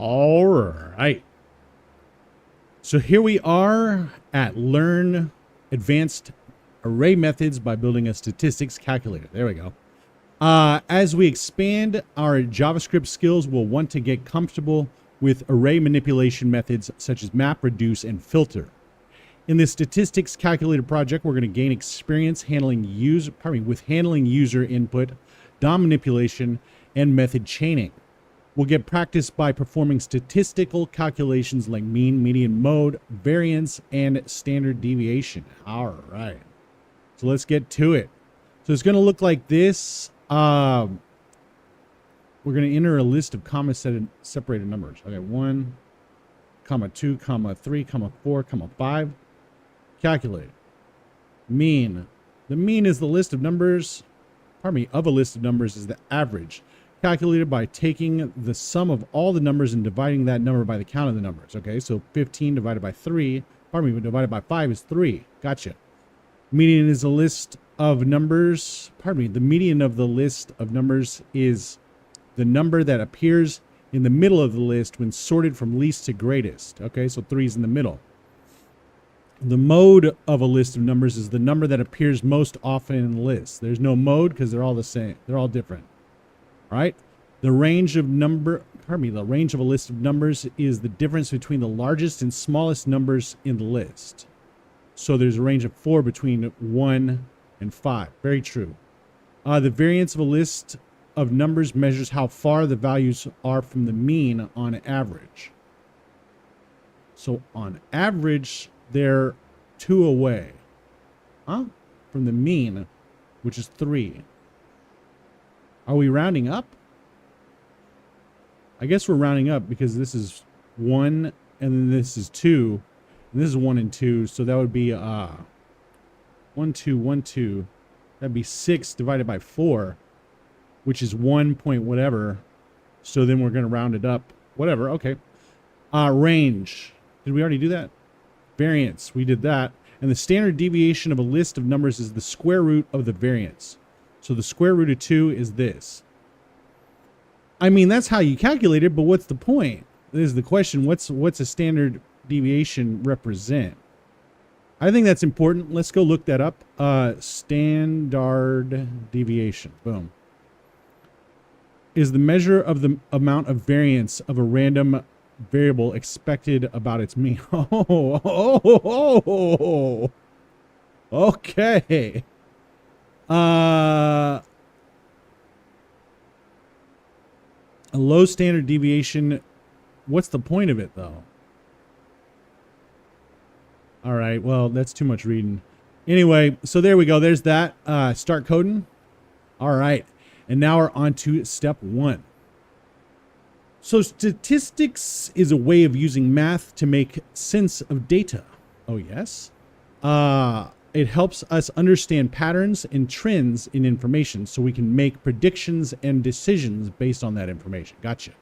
All right. So here we are at Learn Advanced Array Methods by building a statistics calculator. There we go. As we expand our JavaScript skills, we'll want to get comfortable with array manipulation methods such as map, reduce, and filter. In this statistics calculator project, we're going to gain experience handling user input, DOM manipulation, and method chaining. We'll get practice by performing statistical calculations like mean, median, mode, variance, and standard deviation. All right. So let's get to it. So it's going to look like this. We're going to enter a list of comma separated numbers. Okay, 1, 2, 3, 4, 5. Calculate. Mean. The mean is the list of numbers. Of a list of numbers is the average, calculated by taking the sum of all the numbers and dividing that number by the count of the numbers. Okay, so 15 divided by 3, divided by 5 is 3. Gotcha. Median is a list of numbers. The median of the list of numbers is the number that appears in the middle of the list when sorted from least to greatest. Okay, so 3 is in the middle. The mode of a list of numbers is the number that appears most often in the list. There's no mode because they're all the same. They're all different. All right. The range of the range of a list of numbers is the difference between the largest and smallest numbers in the list. So there's a range of 4 between 1 and 5. Very true. The variance of a list of numbers measures how far the values are from the mean on average. So on average, they're 2 away. From the mean, which is 3. Are we rounding up? I guess we're rounding up because this is 1 and then this is 2. And this is 1 and 2. So that would be 1, 2, 1, 2. That'd be 6 divided by 4, which is 1 point whatever. So then we're going to round it up. Whatever. Okay. Range. Did we already do that? Variance. We did that. And the standard deviation of a list of numbers is the square root of the variance. So the square root of 2 is this. I mean, that's how you calculate it, but what's the point? This is the question. What's a standard deviation represent? I think that's important. Let's go look that up. Standard deviation. Boom. Is the measure of the amount of variance of a random variable expected about its mean. Okay. A low standard deviation. What's the point of it, though? All right. Well, that's too much reading. Anyway, so there we go. There's that. Start coding. All right. And now we're on to step 1. So statistics is a way of using math to make sense of data. Oh, yes. It helps us understand patterns and trends in information so we can make predictions and decisions based on that information. Gotcha.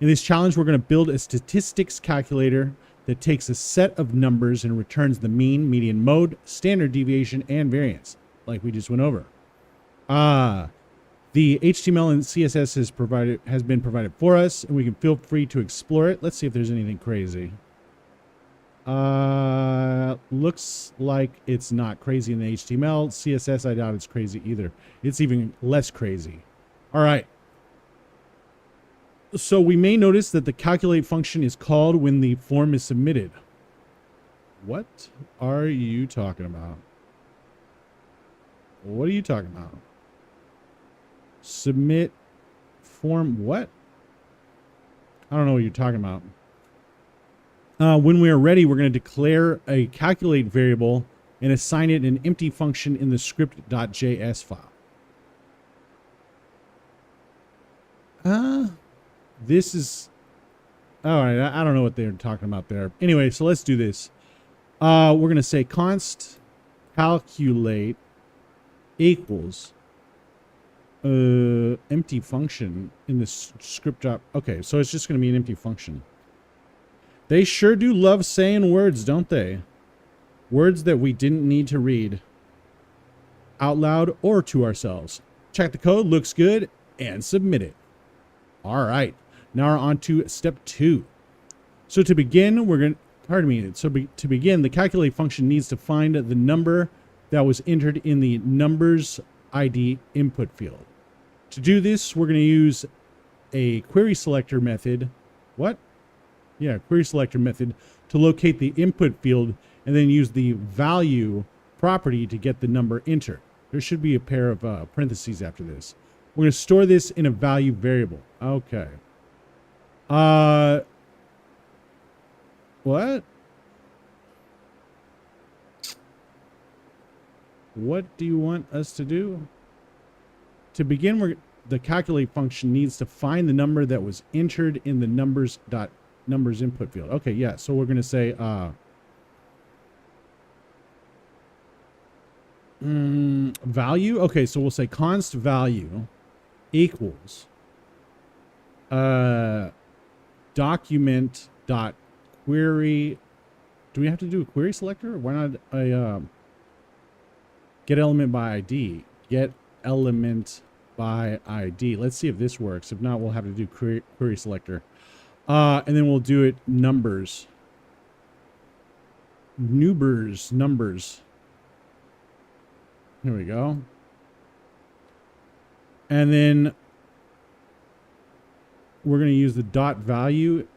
In this challenge, we're going to build a statistics calculator that takes a set of numbers and returns the mean, median, mode, standard deviation, and variance, like we just went over. The HTML and CSS has been provided for us, and we can feel free to explore it. Let's see if there's anything crazy. Looks like it's not crazy in the HTML. CSS, I doubt it's crazy either. It's even less crazy. All right. So we may notice that the calculate function is called when the form is submitted. What are you talking about? What are you talking about? Submit form what? I don't know what you're talking about. When we are ready, we're going to declare a calculate variable and assign it an empty function in the script.js file. This is... All right, I don't know what they're talking about there. Anyway, so let's do this. We're going to say const calculate equals empty function in the script. Okay, so it's just going to be an empty function. They sure do love saying words, don't they? Words that we didn't need to read out loud or to ourselves. Check the code, looks good, and submit it. All right. Now we're on to step 2. So to begin, to begin, the calculate function needs to find the number that was entered in the numbers ID input field. To do this, we're going to use a query selector method. Query selector method to locate the input field and then use the value property to get the number entered. There should be a pair of parentheses after this. We're going to store this in a value variable. Okay. What? What do you want us to do? To begin, the calculate function needs to find the number that was entered in the numbers input field. Okay, yeah. So we're going to say value. Okay, so we'll say const value equals document dot query. Do we have to do a query selector? Why not a get element by ID? Get element by ID. Let's see if this works. If not, we'll have to do query selector. And then we'll do it numbers. Numbers. Here we go. And then we're going to use the value,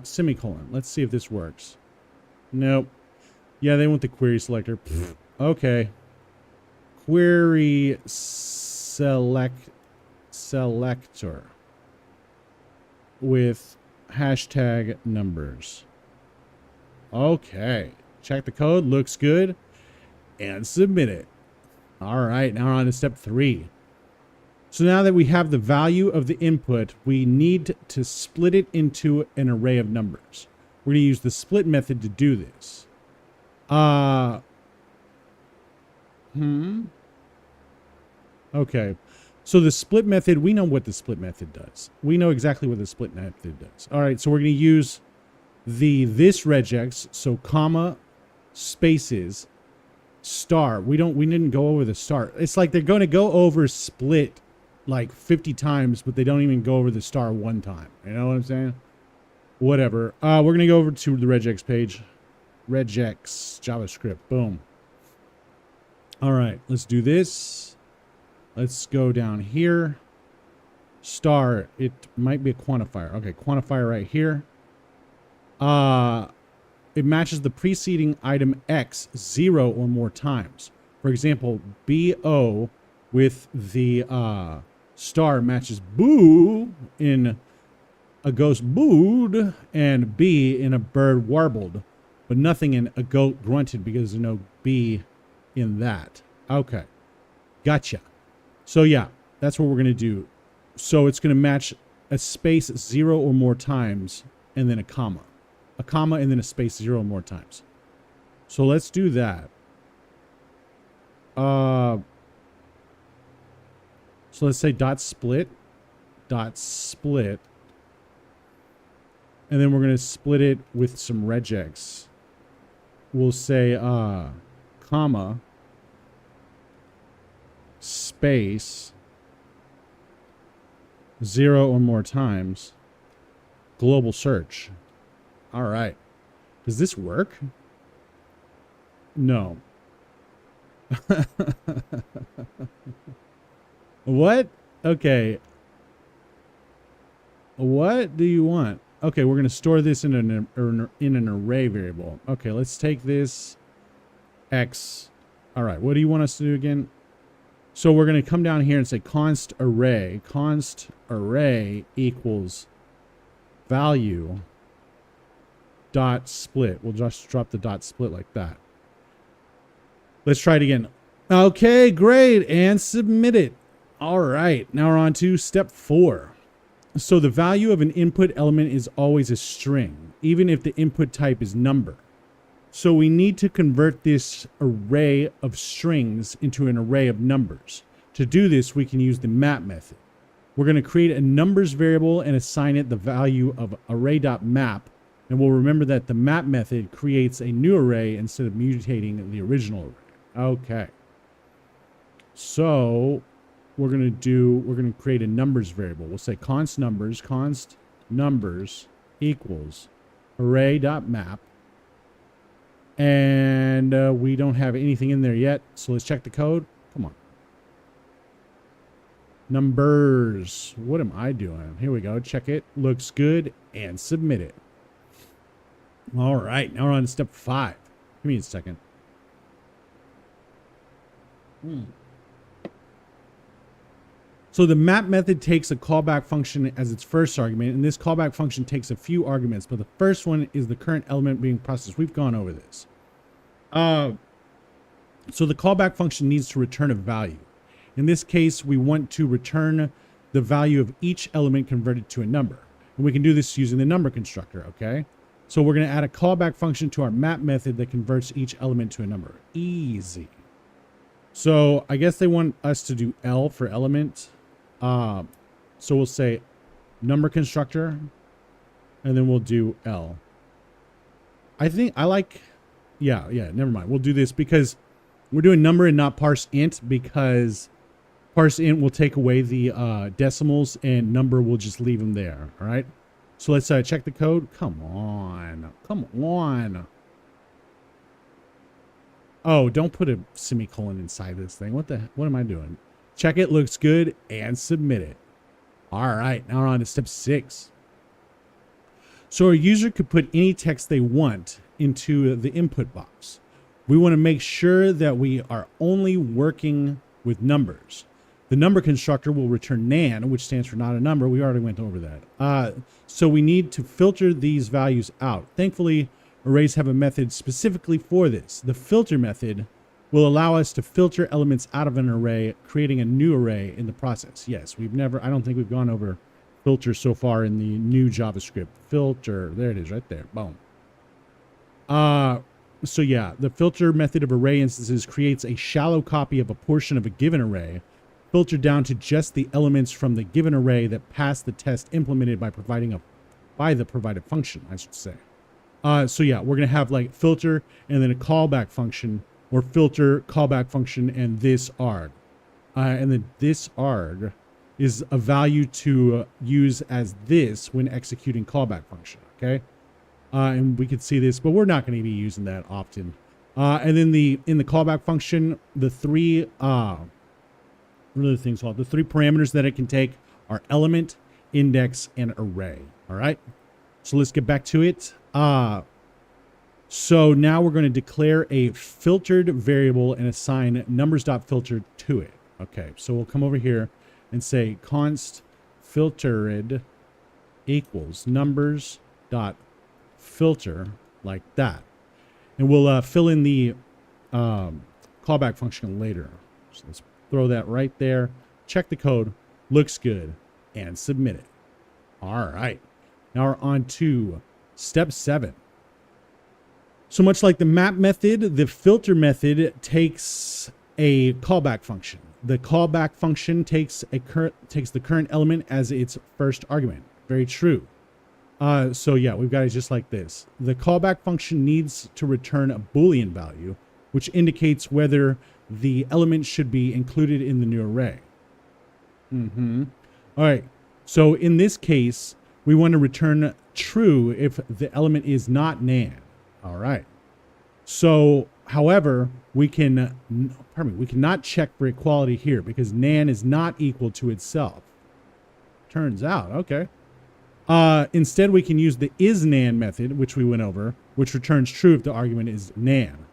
semicolon. Let's see if this works. Nope. Yeah, they want the query selector. Okay. Query selector with hashtag numbers. Okay. Check the code. Looks good. And submit it. All right. Now we're on to step 3. So now that we have the value of the input, we need to split it into an array of numbers. We're going to use the split method to do this. Okay. So the split method, we know what the split method does. We know exactly what the split method does. All right. So we're going to use this regex. So comma, spaces, star. We didn't go over the star. It's like they're going to go over split like 50 times, but they don't even go over the star one time. You know what I'm saying? Whatever. We're going to go over to the regex page. Regex, JavaScript. Boom. All right. Let's do this. Let's go down here. Star. It might be a quantifier. Okay. Quantifier right here. It matches the preceding item X 0 or more times. For example, BO with the star matches boo in a ghost booed and B in a bird warbled, but nothing in a goat grunted because there's no B in that. Okay. Gotcha. So yeah, that's what we're going to do. So it's going to match a space 0 or more times and then a comma. A comma and then a space 0 or more times. So let's do that. So let's say dot split. And then we're going to split it with some regex. We'll say comma space 0 or more times global search. All right. Does this work? No. What? Okay. What do you want? Okay, we're going to store this in an array variable. Okay, let's take this X. All right, what do you want us to do again? So we're going to come down here and say const array equals value dot split. We'll just drop the dot split like that. Let's try it again. Okay, great. And submit it. All right, now we're on to step 4. So the value of an input element is always a string, even if the input type is number. So we need to convert this array of strings into an array of numbers. To do this, we can use the map method. We're going to create a numbers variable and assign it the value of array.map. And we'll remember that the map method creates a new array instead of mutating the original array. Okay. So we're going to create a numbers variable. We'll say const numbers equals array.map. And we don't have anything in there yet. So let's check the code. Come on. Numbers. What am I doing? Here we go. Check it. Looks good. And submit it. All right. Now we're on to step 5. Give me a second. So the map method takes a callback function as its first argument, and this callback function takes a few arguments, but the first one is the current element being processed. We've gone over this. So the callback function needs to return a value. In this case, we want to return the value of each element converted to a number. And we can do this using the number constructor, okay? So we're going to add a callback function to our map method that converts each element to a number. Easy. So I guess they want us to do L for element. So we'll say number constructor, and then we'll do L. I think I like, yeah, never mind. We'll do this because we're doing number and not parse int, because parse int will take away the decimals and number will just leave them there. All right. So let's check the code. Come on. Oh, don't put a semicolon inside this thing. What am I doing? Check it, looks good, and submit it. All right, now we're on to step 6. So our user could put any text they want into the input box. We want to make sure that we are only working with numbers. The number constructor will return nan, which stands for not a number. We already went over that. So we need to filter these values out. Thankfully, arrays have a method specifically for this. The filter method will allow us to filter elements out of an array, creating a new array in the process. Yes, I don't think we've gone over filter so far in the new JavaScript. Filter, there it is right there, boom. So yeah, the filter method of array instances creates a shallow copy of a portion of a given array, filtered down to just the elements from the given array that pass the test implemented by the provided function, I should say. So yeah, we're gonna have like filter and then a callback function, or filter, callback function, and this arg. And then this arg is a value to use as this when executing callback function, okay? And we could see this, but we're not going to be using that often. And then in the callback function, the three, what are the things called? The 3 parameters that it can take are element, index, and array, all right? So let's get back to it. So now we're going to declare a filtered variable and assign numbers.filter to it. Okay, so we'll come over here and say const filtered equals numbers.filter, like that. And we'll fill in the callback function later. So let's throw that right there. Check the code, looks good, and submit it. All right, now we're on to step 7. So much like the map method, the filter method takes a callback function. The callback function takes the current element as its first argument. Very true. So yeah, we've got it just like this. The callback function needs to return a Boolean value, which indicates whether the element should be included in the new array. All right. So in this case, we want to return true if the element is not nan. All right. So, however, we cannot check for equality here because nan is not equal to itself. Turns out, okay. Instead, we can use the isNan method, which we went over, which returns true if the argument is nan.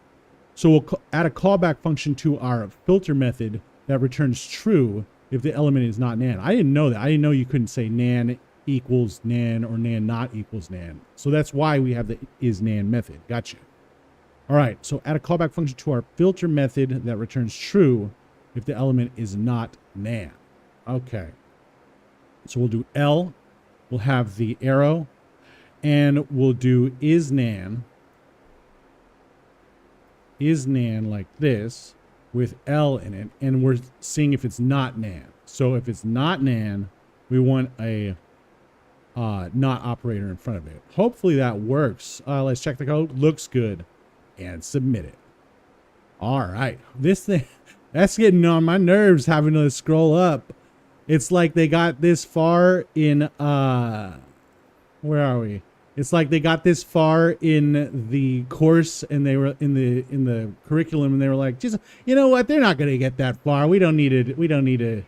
So we'll add a callback function to our filter method that returns true if the element is not nan. I didn't know that. I didn't know you couldn't say nan equals nan or nan not equals nan. So that's why we have the isNan method. Gotcha. All right, so add a callback function to our filter method that returns true if the element is not nan. Okay. So we'll do L, we'll have the arrow, and we'll do isNan like this with L in it, and we're seeing if it's not nan. So if it's not nan, we want a not operator in front of it. Hopefully that works. Let's check the code. Looks good, and submit it. All right, this thing, That's getting on my nerves having to scroll up. It's like they got this far in where are we? It's like they got this far in the course and they were in the curriculum and they were like, just you know what? They're not going to get that far. We don't need to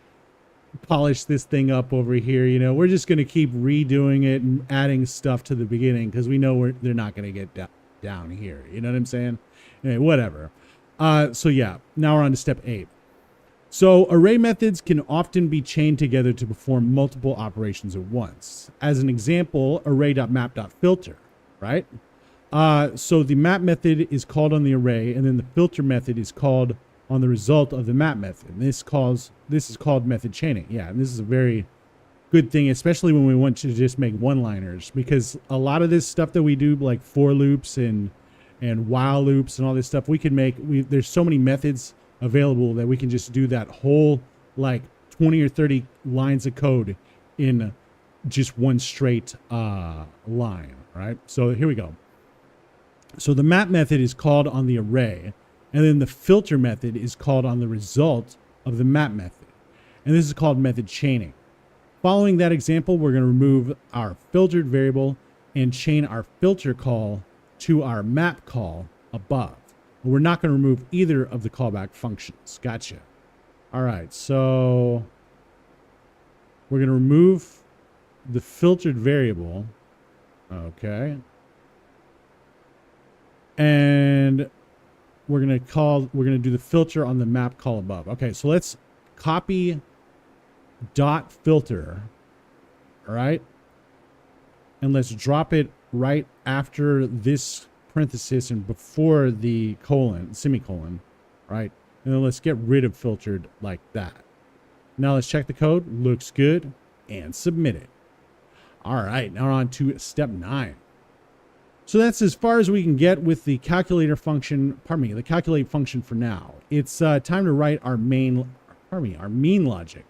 polish this thing up over here. You know, we're just going to keep redoing it and adding stuff to the beginning because we know they're not going to get down here. You know what I'm saying? Anyway, whatever. So yeah, now we're on to step 8. So array methods can often be chained together to perform multiple operations at once. As an example, array.map.filter, right? So the map method is called on the array, and then the filter method is called on the result of the map method. And this is called method chaining. Yeah, and this is a very good thing, especially when we want to just make one-liners, because a lot of this stuff that we do, like for loops and while loops and all this stuff, we can make. There's so many methods available that we can just do that whole like 20 or 30 lines of code in just one straight line, right? So here we go. So the map method is called on the array, and then the filter method is called on the result of the map method. And this is called method chaining. Following that example, we're going to remove our filtered variable and chain our filter call to our map call above. We're not going to remove either of the callback functions. Gotcha. All right, so we're going to remove the filtered variable. Okay. And we're going to do the filter on the map call above. Okay, so let's copy dot filter. All right. And let's drop it right after this parenthesis and before the semicolon, right? And then let's get rid of filtered like that. Now let's check the code. Looks good. And submit it. All right, now we're on to step 9. So that's as far as we can get with the calculator function, the calculate function for now. It's time to write our mean logic.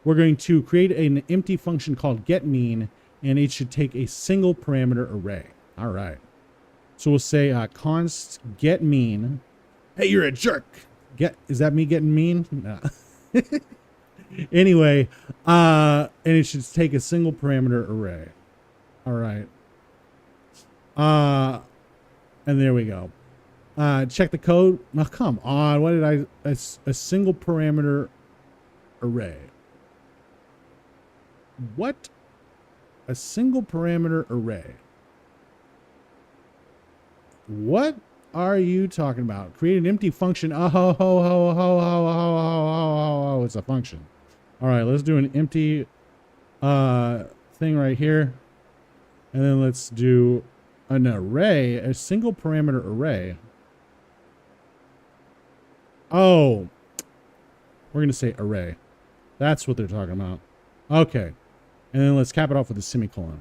We're going to create an empty function called getMean, and it should take a single parameter array. All right. So we'll say const getMean. Hey, you're a jerk. Is that me getting mean? No. Anyway, and it should take a single parameter array. All right. And there we go. Check the code. Oh, come on. What did a single parameter array. What? A single parameter array. What are you talking about? Create an empty function. Oh, it's a function. All right, let's do an empty thing right here. And then let's do an array, a single parameter array. Oh, we're going to say array. That's what they're talking about. Okay. And then let's cap it off with a semicolon.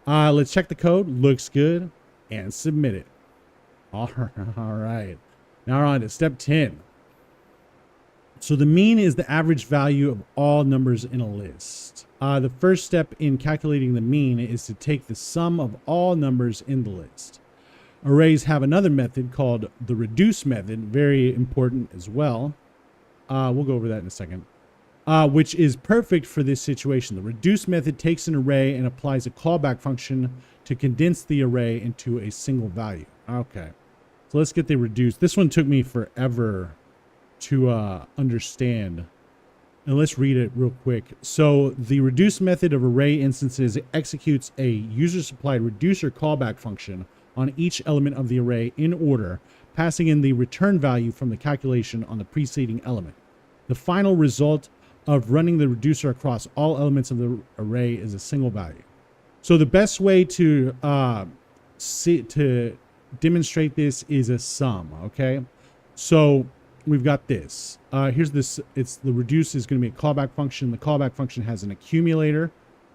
Let's check the code. Looks good. And submit it. All right. Now we're on to step 10. So the mean is the average value of all numbers in a list. The first step in calculating the mean is to take the sum of all numbers in the list. Arrays have another method called the reduce method, very important as well. We'll go over that in a second, which is perfect for this situation. The reduce method takes an array and applies a callback function to condense the array into a single value. Okay, so let's get the reduce. This one took me forever to understand. And let's read it real quick. So the reduce method of array instances executes a user-supplied reducer callback function on each element of the array in order, passing in the return value from the calculation on the preceding element. The final result of running the reducer across all elements of the array is a single value. So the best way to demonstrate this is a sum, okay? So we've got this. Here's this. It's the reduce is going to be a callback function. The callback function has an accumulator,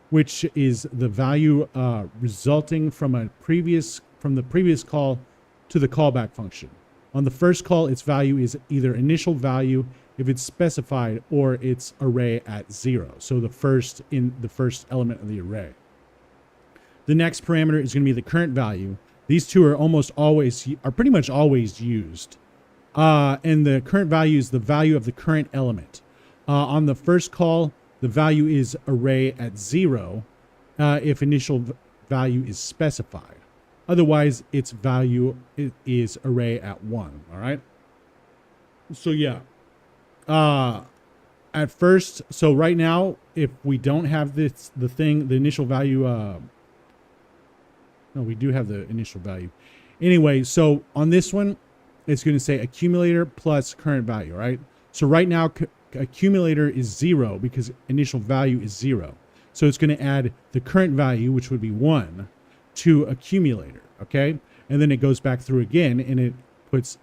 which is the value resulting from the previous call to the callback function. On the first call, its value is either initial value if it's specified or its array at 0. So the first element of the array. The next parameter is going to be the current value. These two are pretty much always used. And the current value is the value of the current element. On the first call, the value is array at 0 if initial value is specified. Otherwise, its value is array at 1. All right. So yeah. At first, so right now, if we don't have the initial value, no, we do have the initial value. Anyway, so on this one, it's going to say accumulator plus current value, right? So right now, accumulator is 0 because initial value is 0. So it's going to add the current value, which would be 1, to accumulator, okay? And then it goes back through again, and it puts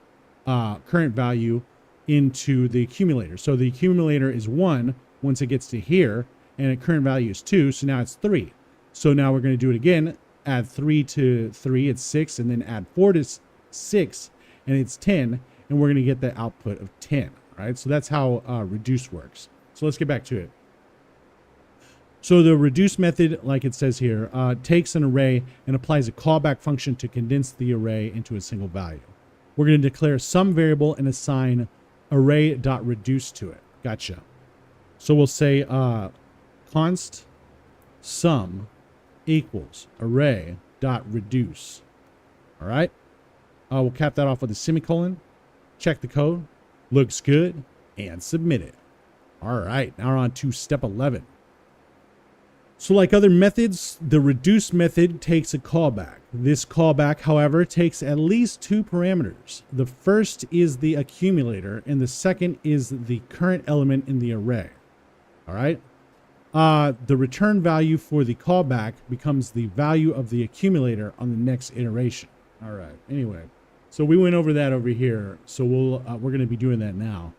current value into the accumulator. So the accumulator is 1 once it gets to here, and the current value is 2, so now it's 3. So now we're going to do it again, add 3 to 3, it's 6, and then add 4 to 6, and it's 10, and we're going to get the output of 10, right? So that's how reduce works. So let's get back to it. So the reduce method, like it says here, takes an array and applies a callback function to condense the array into a single value. We're going to declare some variable and assign array.reduce to it. Gotcha. So we'll say const sum equals array.reduce. All right. We'll cap that off with a semicolon. Check the code. Looks good. And submit it. All right. Now we're on to step 11. So like other methods, the reduce method takes a callback. This callback, however, takes at least 2 parameters. The first is the accumulator, and the second is the current element in the array. All right. The return value for the callback becomes the value of the accumulator on the next iteration. All right. Anyway, so we went over that over here. So we're going to be doing that now.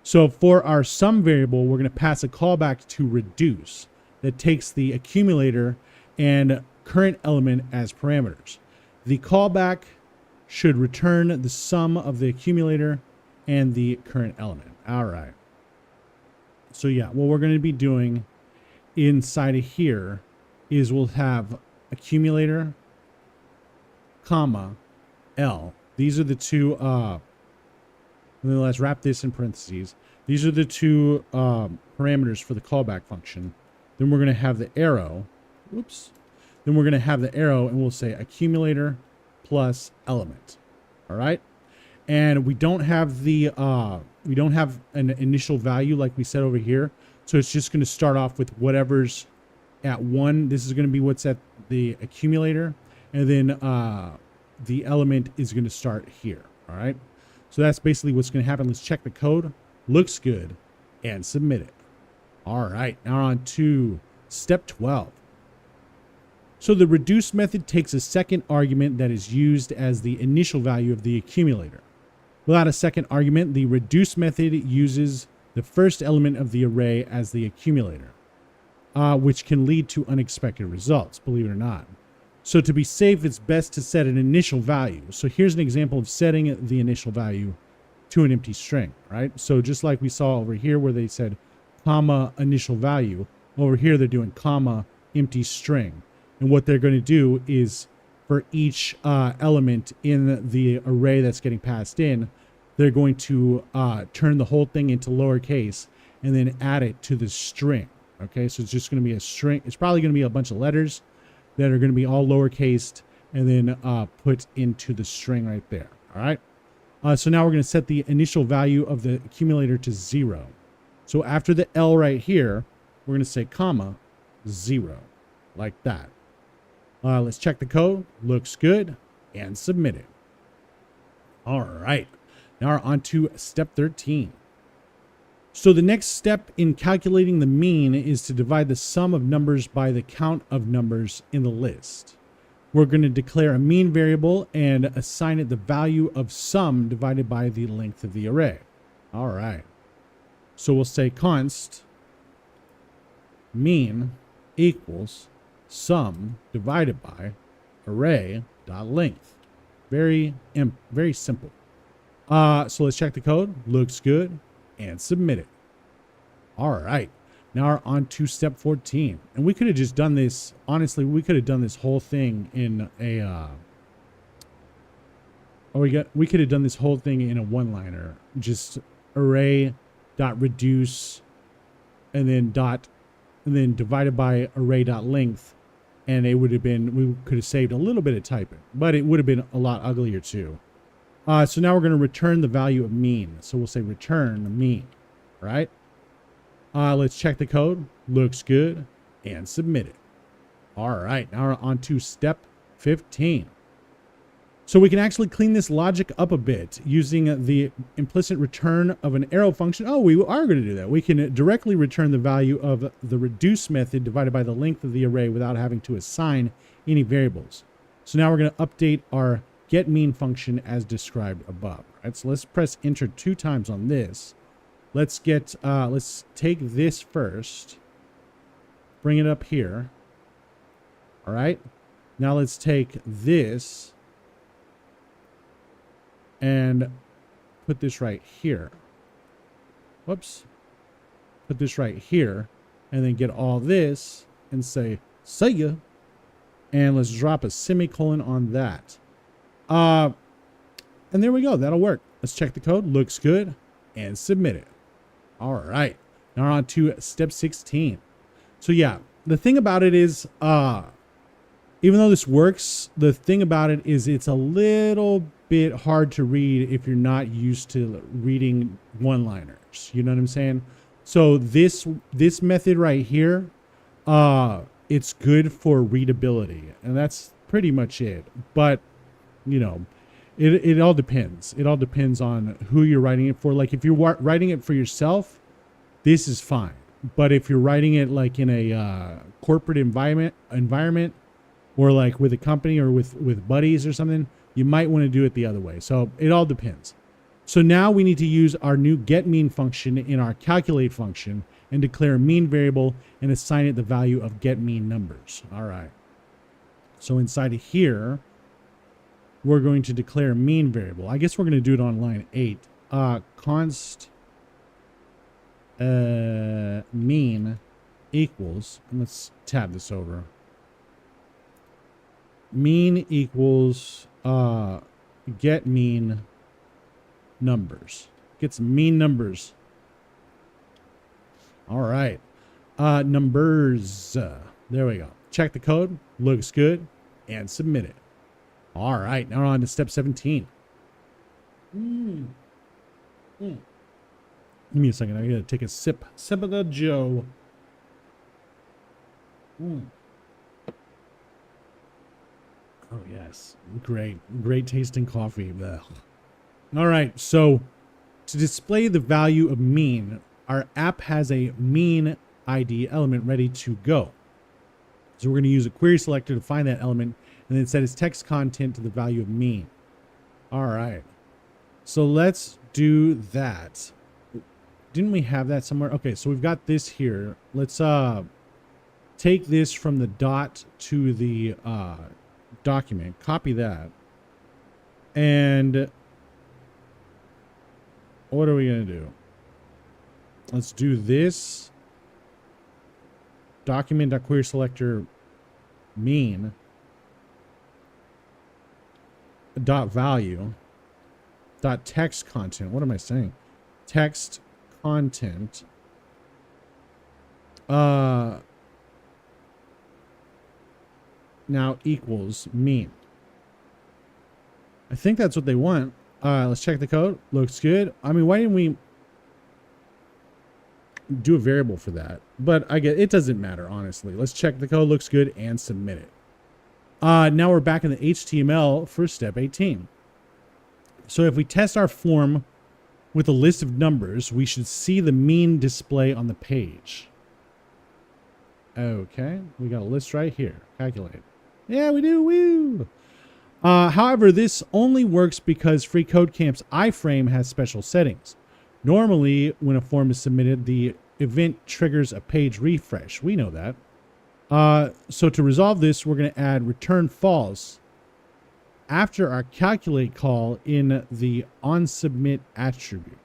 So for our sum variable, we're going to pass a callback to reduce that takes the accumulator and current element as parameters. The callback should return the sum of the accumulator and the current element. All right. So yeah, what we're going to be doing inside of here is we'll have accumulator, comma, L. These are the two, let's wrap this in parentheses. These are the two parameters for the callback function. Then we're going to have the arrow. Oops. Then we're going to have the arrow, and we'll say accumulator plus element. All right. And we don't have the we don't have an initial value like we said over here. So it's just going to start off with whatever's at 1. This is going to be what's at the accumulator, and then the element is going to start here. All right. So that's basically what's going to happen. Let's check the code. Looks good, and submit it. All right, now on to step 12. So the reduce method takes a second argument that is used as the initial value of the accumulator. Without a second argument, the reduce method uses the first element of the array as the accumulator, which can lead to unexpected results, believe it or not. So to be safe, it's best to set an initial value. So here's an example of setting the initial value to an empty string, right? So just like we saw over here where they said comma initial value, over here they're doing comma empty string. And what they're going to do is for each element in the array that's getting passed in, they're going to turn the whole thing into lowercase and then add it to the string. Okay, so it's just going to be a string. It's probably going to be a bunch of letters that are going to be all lowercased and then put into the string right there. All right. So now we're going to set the initial value of the accumulator to 0. So after the L right here, we're going to say comma 0 like that. Let's check the code. Looks good, and submit it. All right. Now we're on to step 13. So the next step in calculating the mean is to divide the sum of numbers by the count of numbers in the list. We're going to declare a mean variable and assign it the value of sum divided by the length of the array. All right. So we'll say const mean equals sum divided by array.length. Very simple. So let's check the code. Looks good, and submit it. All right. Now we're on to step 14. And we could have just done this. Honestly, we could have done this whole thing in a Oh, we could have done this whole thing in a one-liner. Just array dot reduce and then divided by array dot length, and it would have been, we could have saved a little bit of typing, but it would have been a lot uglier too. So now we're going to return the value of mean. So we'll say return mean, right? Let's check the code. Looks good, and submit it. All right, now we're on to step 15. So we can actually clean this logic up a bit using the implicit return of an arrow function. Oh, we are going to do that. We can directly return the value of the reduce method divided by the length of the array without having to assign any variables. So now we're going to update our getMean function as described above. All right, so let's press enter 2 times on this. Let's take this first, bring it up here. All right, now let's take this and put this right here. Whoops. Put this right here, and then get all this and say, see ya. And let's drop a semicolon on that. And there we go. That'll work. Let's check the code. Looks good. And submit it. All right. Now we're on to step 16. So yeah, the thing about it is, even though this works, the thing about it is it's a little bit hard to read if you're not used to reading one-liners. You know what I'm saying? So this method right here, it's good for readability, and that's pretty much it. But you know, it all depends. It all depends on who you're writing it for. Like if you're writing it for yourself, this is fine. But if you're writing it like in a corporate environment, or like with a company or with buddies or something, you might want to do it the other way. So it all depends. So now we need to use our new getMean function in our calculate function and declare a mean variable and assign it the value of getMean numbers. All right. So inside of here, we're going to declare a mean variable. I guess we're going to do it on line 8. Const mean equals, and let's tab this over. Mean equals get mean numbers. Get some mean numbers. All right. Numbers. There we go. Check the code. Looks good. And submit it. All right. Now we're on to step 17. Give me a second. I gotta take a sip of the Joe. Oh, yes. Great tasting coffee. Ugh. All right. So to display the value of mean, our app has a mean ID element ready to go. So we're going to use a query selector to find that element and then set its text content to the value of mean. All right. So let's do that. Didn't we have that somewhere? Okay. So we've got this here. Let's take this from the dot to the document, copy that, and what are we going to do? Let's do this document.query selector mean dot value dot text content. What am I saying? Text content now equals mean. I think that's what they want. Let's check the code. Looks good. I mean, why didn't we do a variable for that? But I get it, doesn't matter, honestly. Let's check the code. Looks good and submit it. Now we're back in the HTML for step 18. So if we test our form with a list of numbers, we should see the mean display on the page. Okay, we got a list right here. Calculate. Yeah, we do. Woo! However, this only works because freeCodeCamp's iframe has special settings. Normally, when a form is submitted, the event triggers a page refresh. We know that. So to resolve this, we're going to add return false after our calculate call in the onSubmit attribute.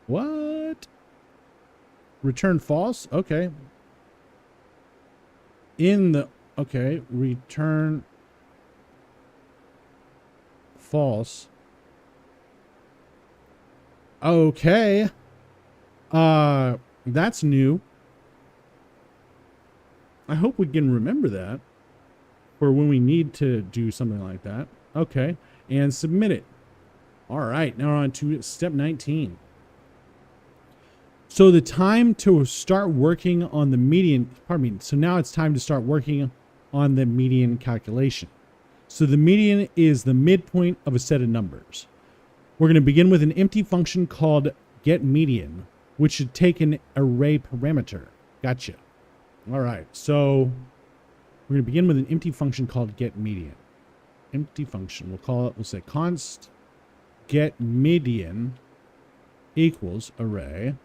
What? Return false? Okay. In the Okay, return false. Okay. That's new. I hope we can remember that for when we need to do something like that. Okay, and submit it. All right, now we're on to step 19. So the time to start working on the median, pardon me, so now it's time to start working on the median calculation. So the median is the midpoint of a set of numbers. We're going to begin with an empty function called getMedian, which should take an array parameter. Gotcha. All right, so we're going to begin with an empty function called getMedian. Empty function, we'll say const getMedian equals array.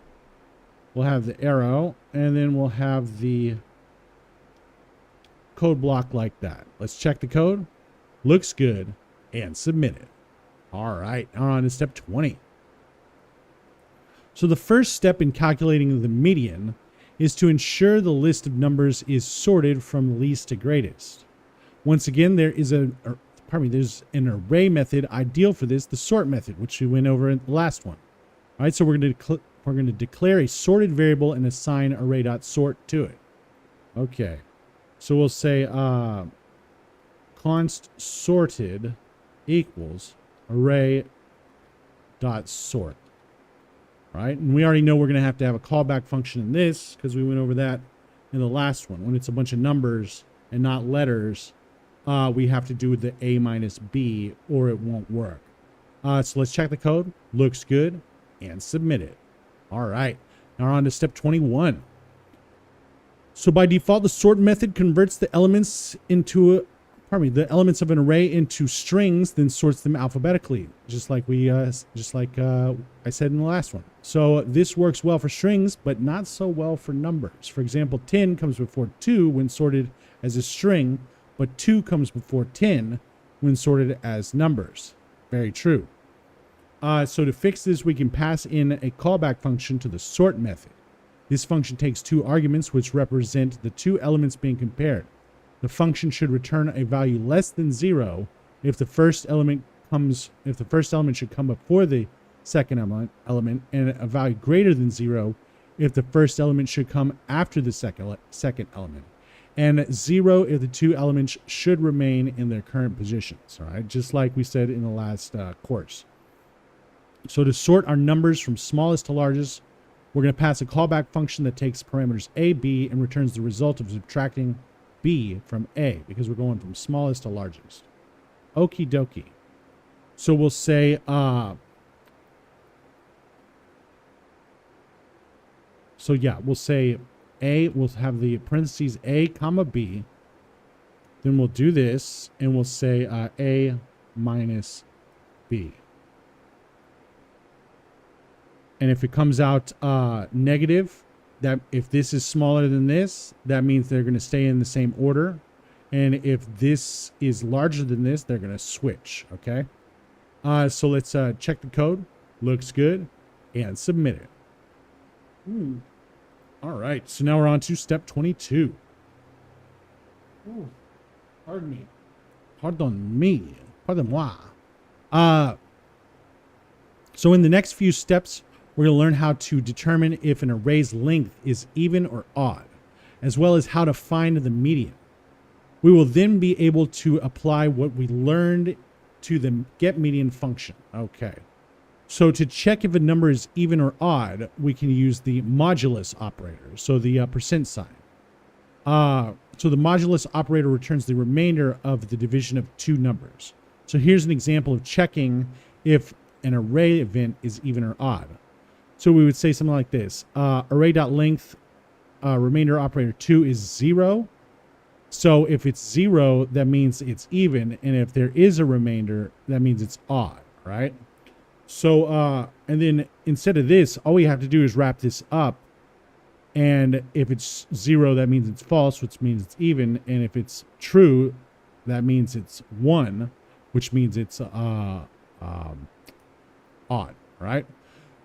We'll have the arrow, and then we'll have the code block like that. Let's check the code. Looks good, and submit it. All right, now on to step 20. So the first step in calculating the median is to ensure the list of numbers is sorted from least to greatest. Once again, there's an array method ideal for this, the sort method, which we went over in the last one. All right, so we're going to declare a sorted variable and assign array.sort to it. Okay, so we'll say const sorted equals array.sort. Right, and we already know we're going to have a callback function in this because we went over that in the last one. When it's a bunch of numbers and not letters, we have to do the a minus b or it won't work. So let's check the code. Looks good, and submit it. All right, now we're on to step 21. So by default, the sort method converts the elements into the elements of an array into strings, then sorts them alphabetically, just like I said in the last one. So this works well for strings, but not so well for numbers. For example, 10 comes before 2 when sorted as a string, but 2 comes before 10 when sorted as numbers. Very true. So to fix this, we can pass in a callback function to the sort method. This function takes 2 arguments, which represent the 2 elements being compared. The function should return a value less than 0 if the first element should come before the second element, and a value greater than 0 if the first element should come after the second element, and 0 if the 2 elements should remain in their current positions. All right, just like we said in the last course. So to sort our numbers from smallest to largest, we're going to pass a callback function that takes parameters a, b, and returns the result of subtracting b from a, because we're going from smallest to largest. Okie dokie. So we'll say we'll say a, we'll have the parentheses a comma b, then we'll do this and we'll say a minus b, and if it comes out negative, that if this is smaller than this, that means they're going to stay in the same order. And if this is larger than this, they're going to switch. Okay. So let's check the code. Looks good, and submit it. All right. So now we're on to step 22. Ooh, pardon me. Pardon me. Pardon moi. So in the next few steps, we're going to learn how to determine if an array's length is even or odd, as well as how to find the median. We will then be able to apply what we learned to the getMedian function. Okay. So to check if a number is even or odd, we can use the modulus operator, so the percent sign. So the modulus operator returns the remainder of the division of 2 numbers. So here's an example of checking if an array event is even or odd. So we would say something like this. Array.length remainder operator 2 is 0. So if it's 0, that means it's even. And if there is a remainder, that means it's odd, right? So, and then instead of this, all we have to do is wrap this up. And if it's 0, that means it's false, which means it's even. And if it's true, that means it's 1, which means it's odd, right?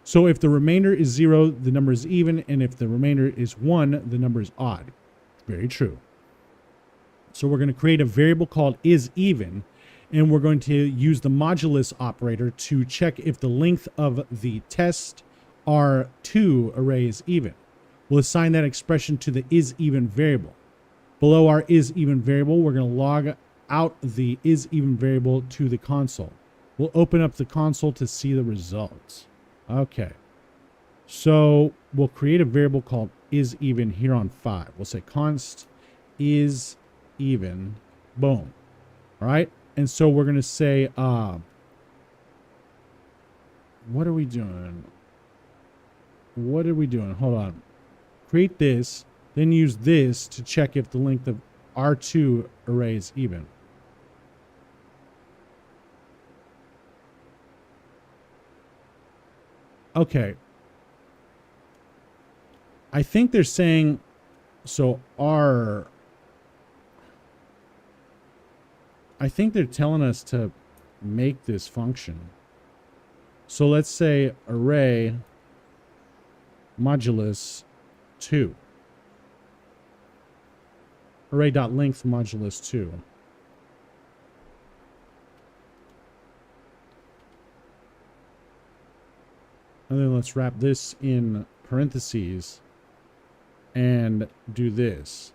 So if the remainder is 0, the number is even, and if the remainder is 1, the number is odd. Very true. So we're going to create a variable called isEven, and we're going to use the modulus operator to check if the length of the test R2 array is even. We'll assign that expression to the isEven variable. Below our isEven variable, we're going to log out the isEven variable to the console. We'll open up the console to see the results. Okay. So we'll create a variable called isEven here on 5. We'll say const isEven, boom. All right. And so we're going to say, what are we doing? What are we doing? Hold on. Create this, then use this to check if the length of R2 array is even. Okay. I think they're saying, so I think they're telling us to make this function. So let's say array modulus 2. Array.length modulus 2. And then let's wrap this in parentheses and do this.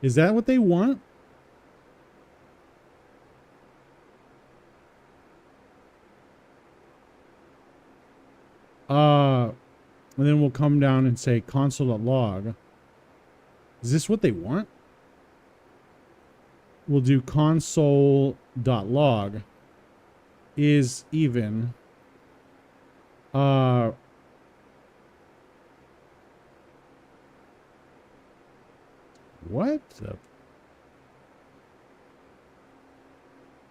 Is that what they want? And then we'll come down and say console.log. Is this what they want? We'll do console.log isEven. What?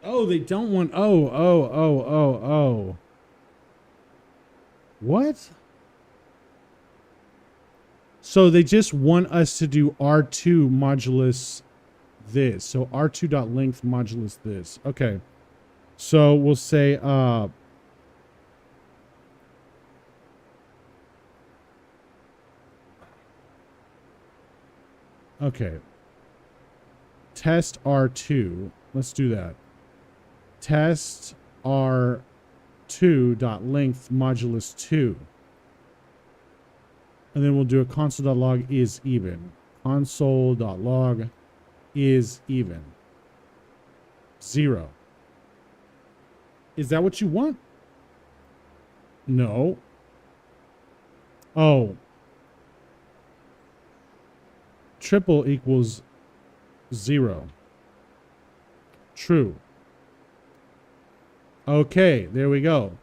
Oh, they don't want. Oh. What? So they just want us to do R2 modulus this. So R2.length modulus this. Okay. So we'll say, okay. Test R2. Let's do that. Test R2.length modulus 2. And then we'll do a console.log isEven. Console.log isEven. 0. Is that what you want? No. Oh. Triple equals 0. True. Okay, there we go.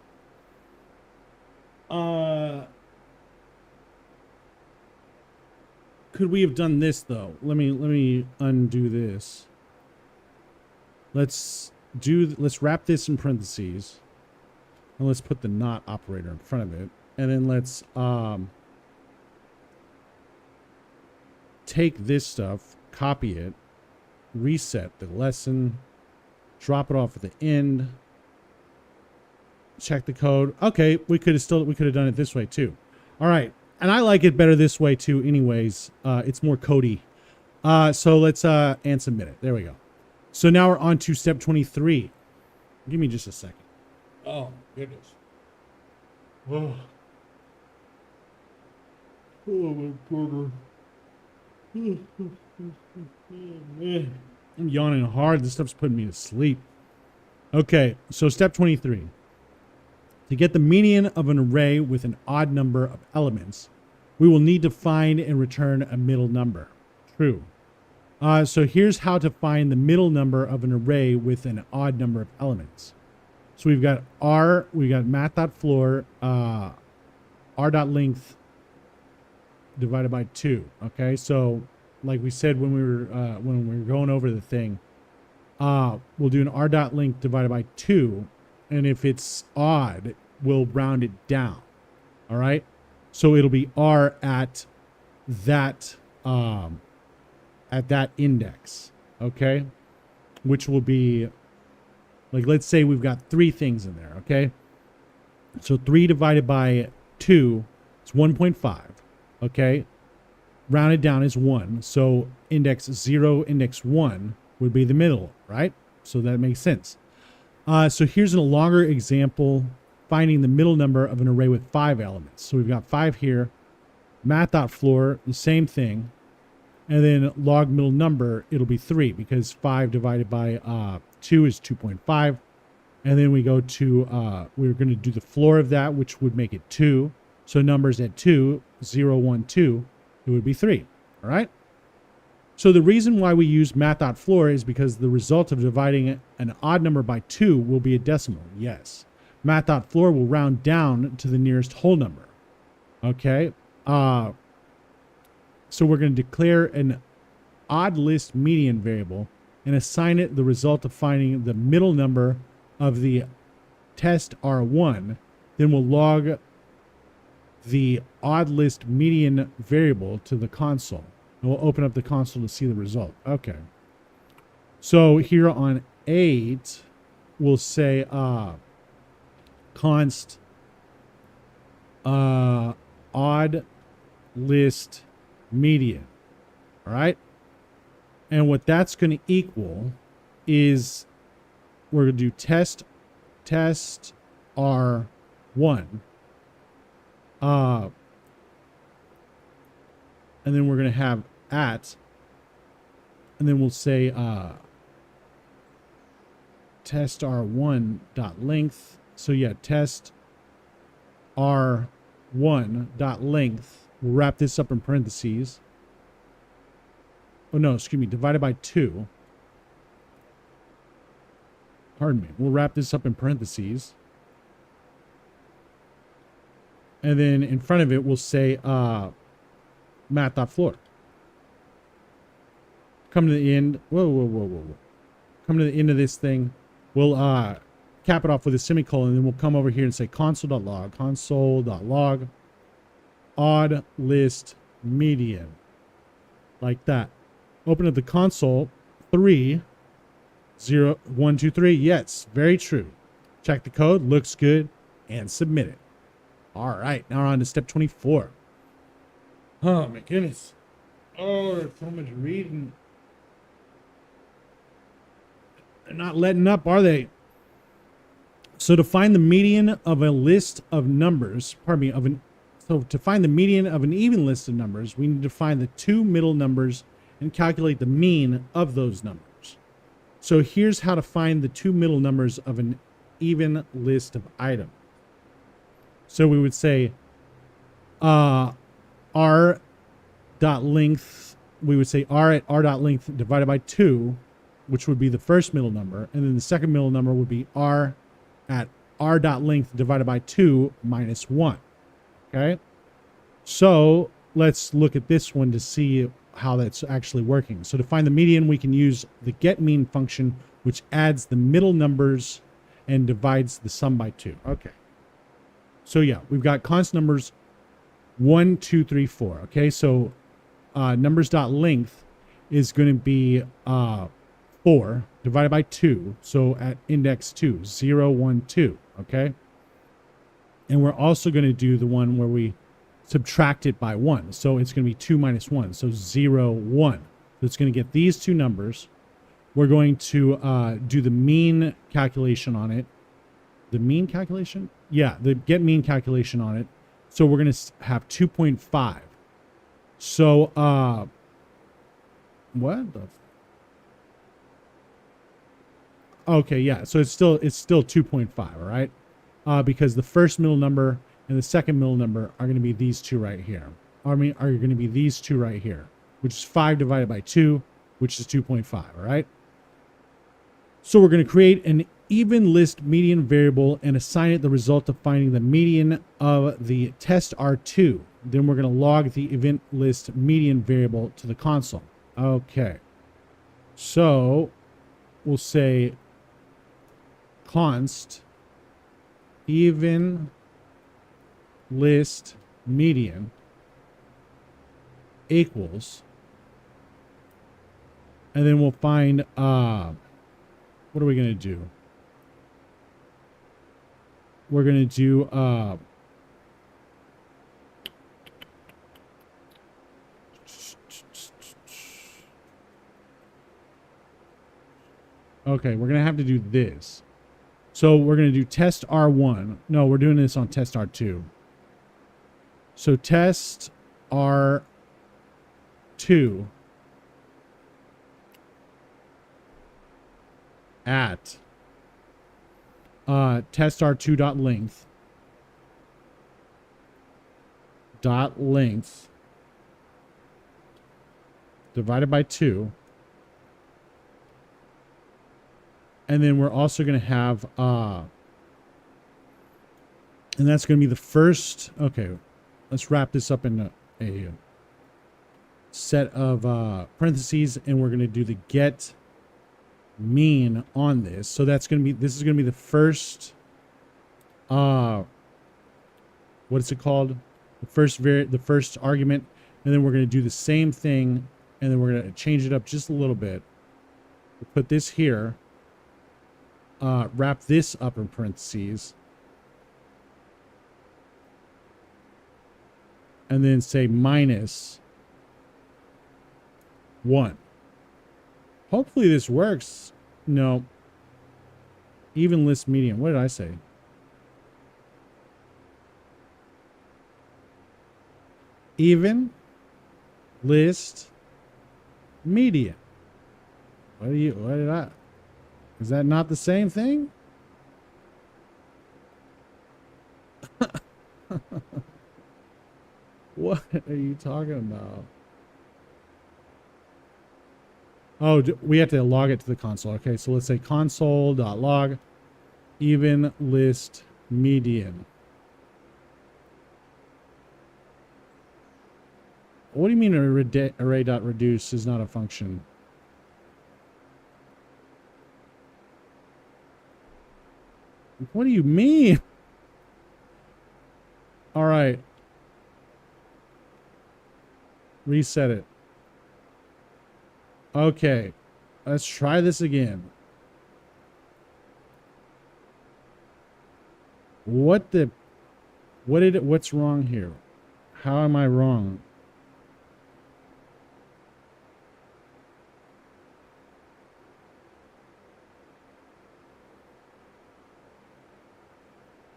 Could we have done this though? Let me undo this. Let's wrap this in parentheses. And let's put the not operator in front of it. And then let's take this stuff, copy it, reset the lesson, drop it off at the end, check the code. Okay, we could have done it this way too. All right. And I like it better this way too anyways. It's more codey. So let's and submit it. There we go. So now we're on to step 23. Give me just a second. Oh, goodness. Oh. Oh my goodness. Man. I'm yawning hard. This stuff's putting me to sleep. Okay, so step 23. To get the median of an array with an odd number of elements, we will need to find and return a middle number. True. So here's how to find the middle number of an array with an odd number of elements. So we've got math.floor, r.length divided by 2. Okay, so like we said when we were going over the thing, we'll do an r.length divided by 2, and if it's odd, we'll round it down. All right, so it'll be r at that index. Okay, which will be, like, let's say we've got 3 things in there. Okay, so 3 divided by 2 is 1.5. Okay, rounded down is 1. So index 0, index 1 would be the middle, right? So that makes sense. So here's a longer example, finding the middle number of an array with 5 elements. So we've got 5 here. Math.floor, the same thing. And then log middle number, it'll be 3 because 5 divided by 2 is 2.5. And then we go to, we're going to do the floor of that, which would make it 2. So numbers at 2, 0, 1, 2, it would be 3. All right. So the reason why we use math.floor is because the result of dividing an odd number by 2 will be a decimal. Yes. Math.floor will round down to the nearest whole number. Okay. So we're going to declare an odd list median variable and assign it the result of finding the middle number of the test R1. Then we'll log the odd list median variable to the console. And we'll open up the console to see the result. Okay. So here on 8, we'll say const odd list median. All right. And what that's going to equal is we're going to do test R1. And then we're going to have at, and then we'll say test R1 dot length. So yeah, test R1 dot length. We'll wrap this up in parentheses. Oh no, excuse me, divided by 2. Pardon me. We'll wrap this up in parentheses. And then in front of it, we'll say math.floor. Come to the end. Whoa. Come to the end of this thing. We'll cap it off with a semicolon, and then we'll come over here and say console.log odd list median. Like that. Open up the console. 3, 0, 1, 2, 3. Yes, very true. Check the code. Looks good. And submit it. All right. Now we're on to step 24. Oh, my goodness. Oh, there's so much reading. They're not letting up, are they? So to find the median of a list of numbers, so to find the median of an even list of numbers, we need to find the 2 middle numbers and calculate the mean of those numbers. So here's how to find the 2 middle numbers of an even list of items. So we would say r dot length, we would say r at r dot length divided by 2, which would be the first middle number, and then the second middle number would be r at r dot length divided by 2 minus 1. Okay, so let's look at this one to see how that's actually working. So to find the median, we can use the getMean function, which adds the middle numbers and divides the sum by 2. Okay, so yeah, we've got const numbers 1, 2, 3, 4. Okay, so numbers dot length is going to be 4 divided by 2. So at index 2, 0, 1, 2. Okay, and we're also going to do the one where we subtract it by 1. So it's going to be 2 minus 1. So 0, 1. So it's going to get these two numbers. We're going to do the mean calculation on it. The mean calculation? Yeah, the get mean calculation on it. So we're going to have 2.5. So, what the? Okay, yeah. So it's still 2.5, all right? Because the first middle number and the second middle number are going to be these two right here. Are going to be these two right here, which is 5 divided by 2, which is 2.5, all right? So we're going to create an even list median variable and assign it the result of finding the median of the test R2. Then we're going to log the event list median variable to the console. Okay. So we'll say const even list median equals, and then we'll find what are we going to do? We're going to do Okay, we're going to have to do this. So we're going to do test R1. No, we're doing this on test R2. So test R2 at test R2.length divided by 2. And then we're also going to have, and that's going to be the first, okay, let's wrap this up in a set of parentheses, and we're going to do the get mean on this. So that's going to be, this is going to be the first, what is it called? The first argument. And then we're going to do the same thing, and then we're going to change it up just a little bit. We'll put this here. Wrap this up in parentheses, and then say minus 1. Hopefully this works. No. Even list median. What did I say? Even list median. What did I? Is that not the same thing? What are you talking about? Oh, we have to log it to the console. Okay, so let's say console.log even list median. What do you mean array.reduce is not a function? What do you mean? All right. Reset it. Okay. Let's try this again. What's wrong here? How am I wrong?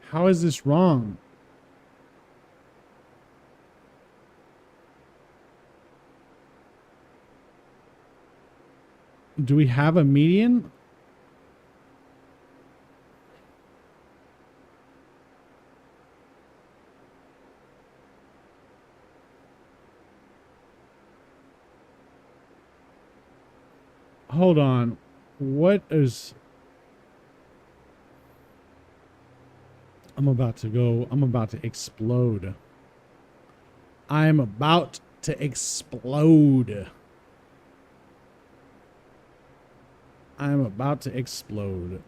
How is this wrong? Do we have a median? Hold on. What is... I'm about to explode. I'm about to explode. I'm about to explode. I'm about to explode.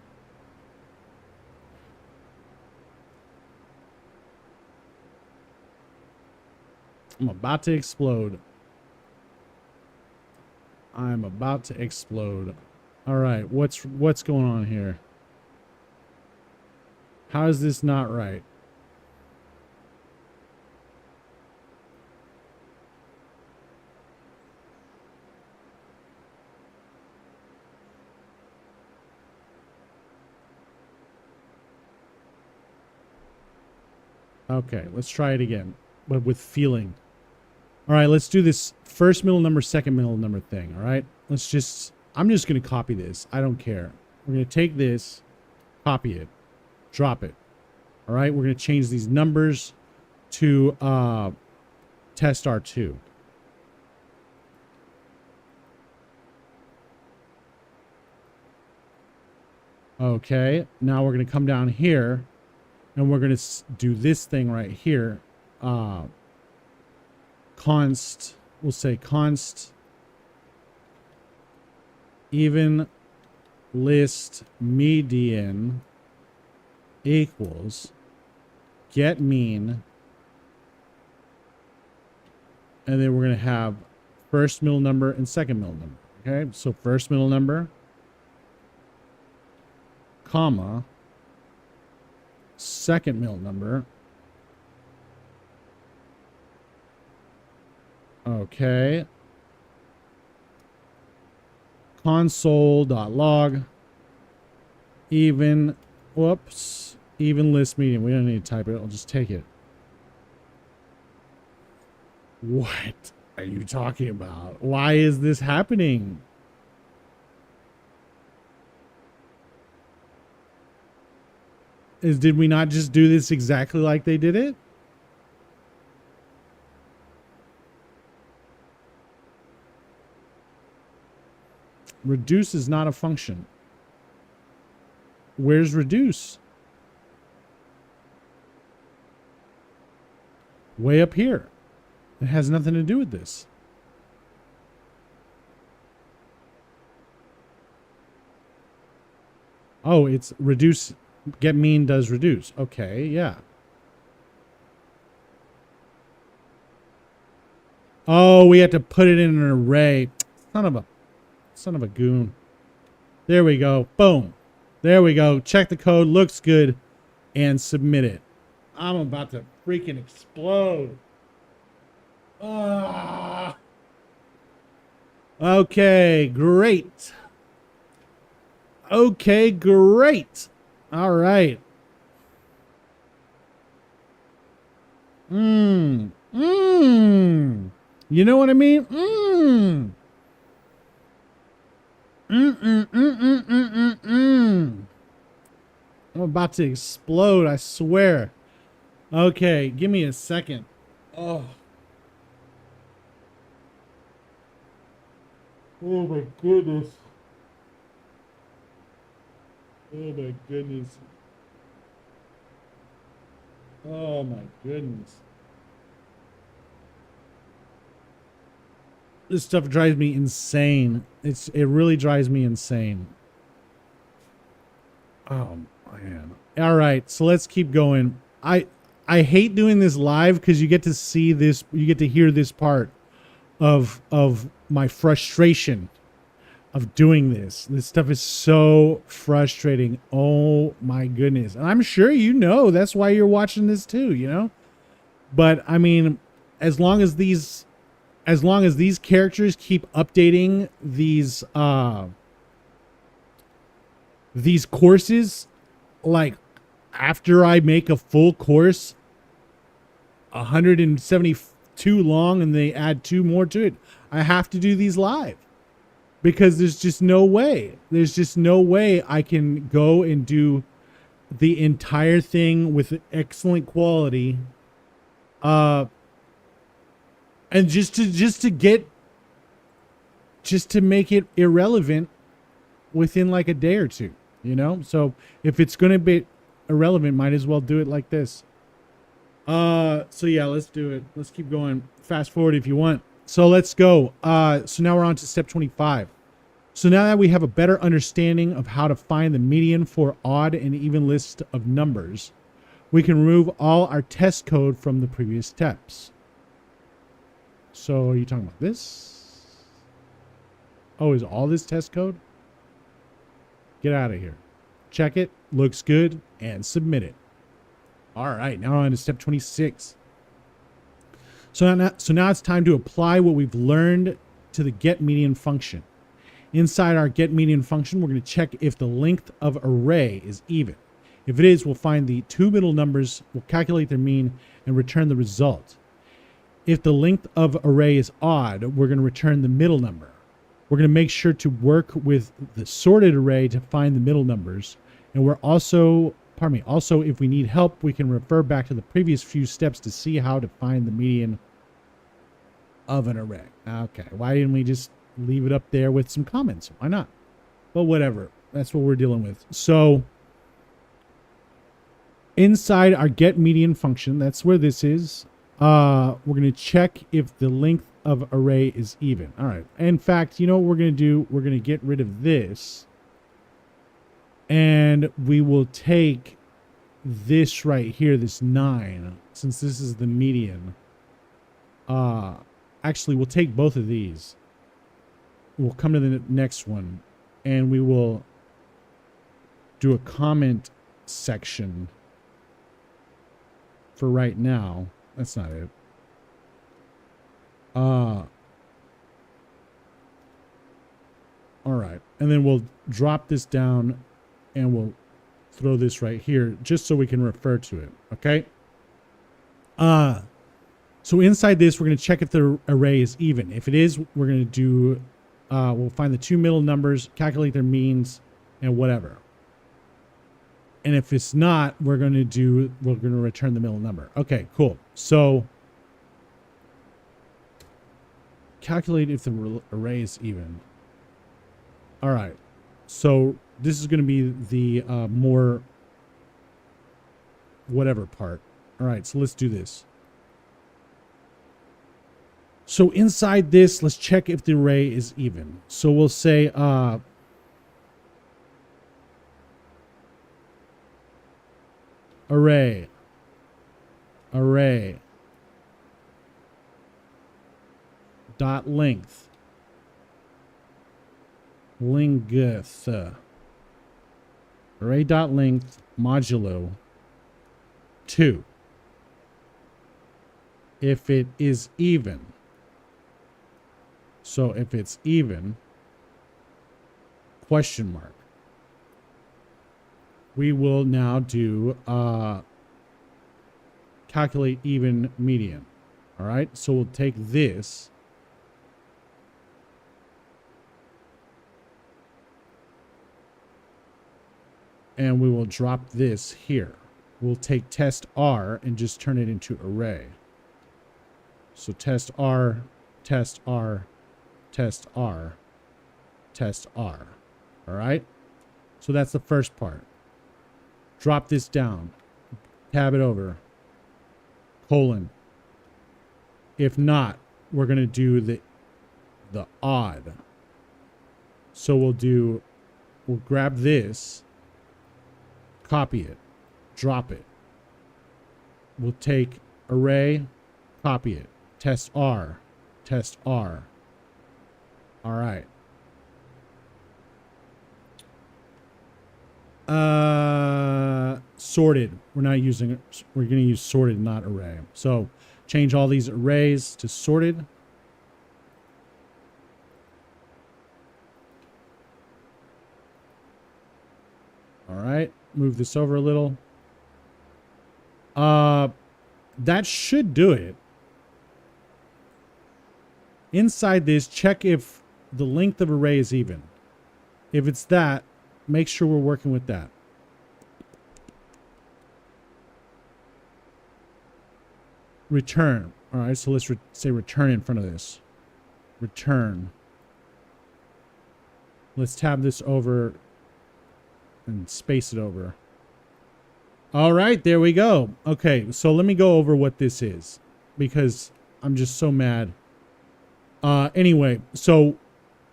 I'm about to explode. All right, what's going on here? How is this not right? Okay, let's try it again, but with feeling. All right, let's do this first middle number, second middle number thing, all right? I'm just going to copy this. I don't care. We're going to take this, copy it, drop it. All right, we're going to change these numbers to test R2. Okay, now we're going to come down here, and we're going to do this thing right here. Const, we'll say const even list median equals get mean, and then we're going to have first middle number and second middle number. Okay, so first middle number, comma, second middle number. Okay. Console.log Even, whoops, even list median. We don't need to type it. I'll just take it. What are you talking about? Why is this happening? Did we not just do this exactly like they did it? Reduce is not a function. Where's reduce? Way up here. It has nothing to do with this. Oh, it's reduce. Get mean does reduce. Okay, yeah. Oh, we have to put it in an array. Son of a goon. There we go. Boom. There we go. Check the code. Looks good. And submit it. I'm about to freaking explode. Ah. Okay, great. Okay, great. All right. You know what I mean? I'm about to explode, I swear. Okay, give me a second. Oh. Oh my goodness. Oh my goodness. Oh my goodness. This stuff drives me insane. It really drives me insane. Oh man. All right, so let's keep going. I hate doing this live because you get to see this, you get to hear this part of my frustration of doing this. This stuff is so frustrating. Oh my goodness. And I'm sure you know that's why you're watching this too, you know? But I mean, as long as these characters keep updating these courses, like after I make a full course 172 long and they add 2 more to it, I have to do these live. Because there's just no way. There's just no way I can go and do the entire thing with excellent quality. And just to make it irrelevant within like a day or two, you know? So if it's going to be irrelevant, might as well do it like this. So yeah, let's do it. Let's keep going. Fast forward if you want. So let's go. So now we're on to step 25. So now that we have a better understanding of how to find the median for odd and even list of numbers, we can remove all our test code from the previous steps. So are you talking about this? Oh, is all this test code? Get out of here. Check it. Looks good. And submit it. All right. Now we're on to step 26. So now it's time to apply what we've learned to the getMedian function. Inside our getMedian function, we're going to check if the length of array is even. If it is, we'll find the 2 middle numbers, we'll calculate their mean, and return the result. If the length of array is odd, we're going to return the middle number. We're going to make sure to work with the sorted array to find the middle numbers. And we're also, if we need help, we can refer back to the previous few steps to see how to find the median of an array. Okay, why didn't we just leave it up there with some comments? Why not? But whatever, that's what we're dealing with. So inside our getMedian function, that's where this is. We're going to check if the length of array is even. All right. In fact, you know what we're going to do? We're going to get rid of this. And we will take this right here, this 9, since this is the median. Actually, we'll take both of these. We'll come to the next one, and we will do a comment section for right now. That's not it. All right. And then we'll drop this down and we'll throw this right here just so we can refer to it. Okay. So inside this, we're going to check if the array is even. If it is, we're going to do, we'll find the two middle numbers, calculate their means, and whatever. And if it's not, we're going to return the middle number. Okay, cool. So calculate if the array is even. All right. So this is going to be the more whatever part. All right, so let's do this. So inside this, let's check if the array is even. So we'll say array dot length array dot length modulo 2 if it is even. So if it's even, question mark. We will now do calculate even median. All right, so we'll take this and we will drop this here. We'll take test R and just turn it into array. So test R, test R, test R, test R. All right. So that's the first part. Drop this down, tab it over, colon. If not, we're going to do the odd. So we'll grab this, copy it, drop it. We'll take array, copy it, test R, test R. All right. Sorted. We're going to use sorted, not array. So change all these arrays to sorted. All right. Move this over a little. That should do it. Inside this, check if the length of array is even. If it's that, make sure we're working with that. Return. All right, so let's say return in front of this. Return. Let's tab this over and space it over. All right, there we go. Okay, so let me go over what this is because I'm just so mad. Anyway, so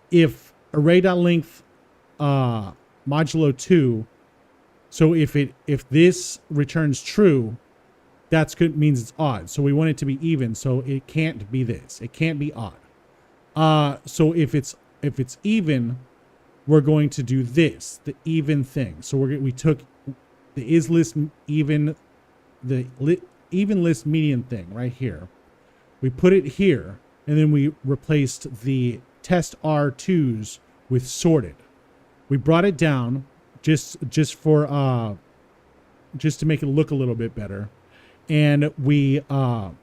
if array.length modulo 2, so if this returns true, that's good, means it's odd. So we want it to be even, so it can't be this. It can't be odd. So if it's even, we're going to do this, the even thing. So we took the is list even, even list median thing right here. We put it here, and then we replaced the test R2s with sorted. We brought it down just to make it look a little bit better. And we, what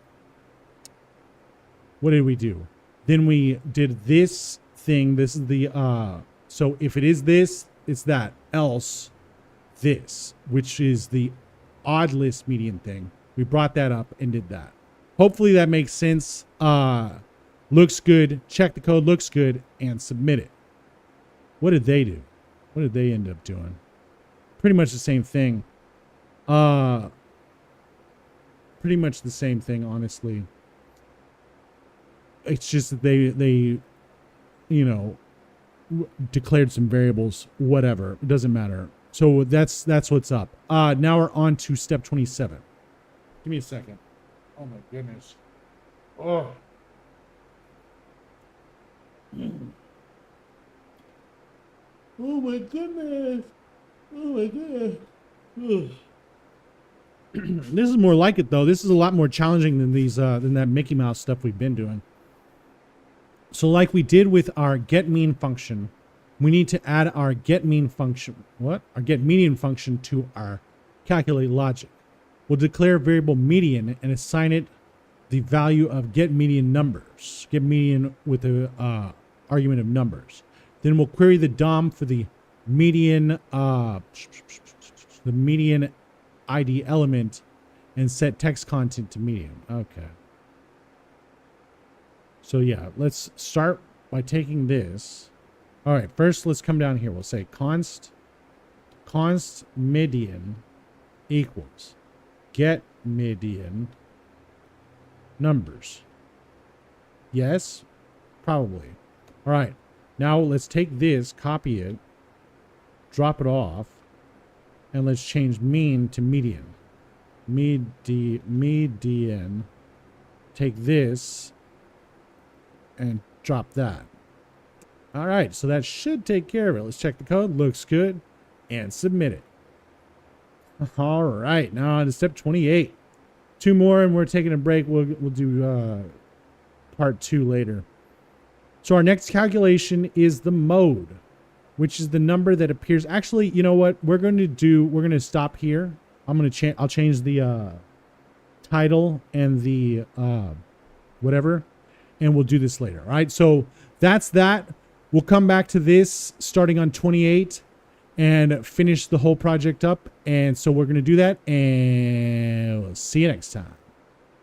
did we do? Then we did this thing. This is the, so if it is this, it's that. Else this, which is the odd list median thing. We brought that up and did that. Hopefully that makes sense. Looks good. Check the code. Looks good. And submit it. What did they do? What did they end up doing? Pretty much the same thing. Pretty much the same thing, honestly. It's just that they you know, declared some variables, whatever. It doesn't matter. So that's what's up. Now we're on to step 27. Give me a second. Oh my goodness. Oh. Oh my goodness. Oh my goodness. Ugh. This is more like it though. This is a lot more challenging than than that Mickey Mouse stuff we've been doing. So like we did with our get mean function, we need to add our getMean function. What? Our getMedian function to our calculate logic. We'll declare variable median and assign it the value of getMedian numbers. GetMedian with the argument of numbers. Then we'll query the DOM for the median ID element and set text content to median. Okay. So yeah, let's start by taking this. All right, first let's come down here. We'll say const median equals get median numbers. Yes, probably. All right, now let's take this, copy it, drop it off, and let's change mean to median. Median. Take this and drop that. All right, so that should take care of it. Let's check the code. Looks good. And submit it. All right, now on to step 28. 2 more and we're taking a break. We'll do part 2 later. So our next calculation is the mode, which is the number that appears. Actually, you know what? We're going to stop here. I'll change the title and the whatever, and we'll do this later. All right, so that's that. We'll come back to this starting on 28 and finish the whole project up. And so we're going to do that, and we'll see you next time.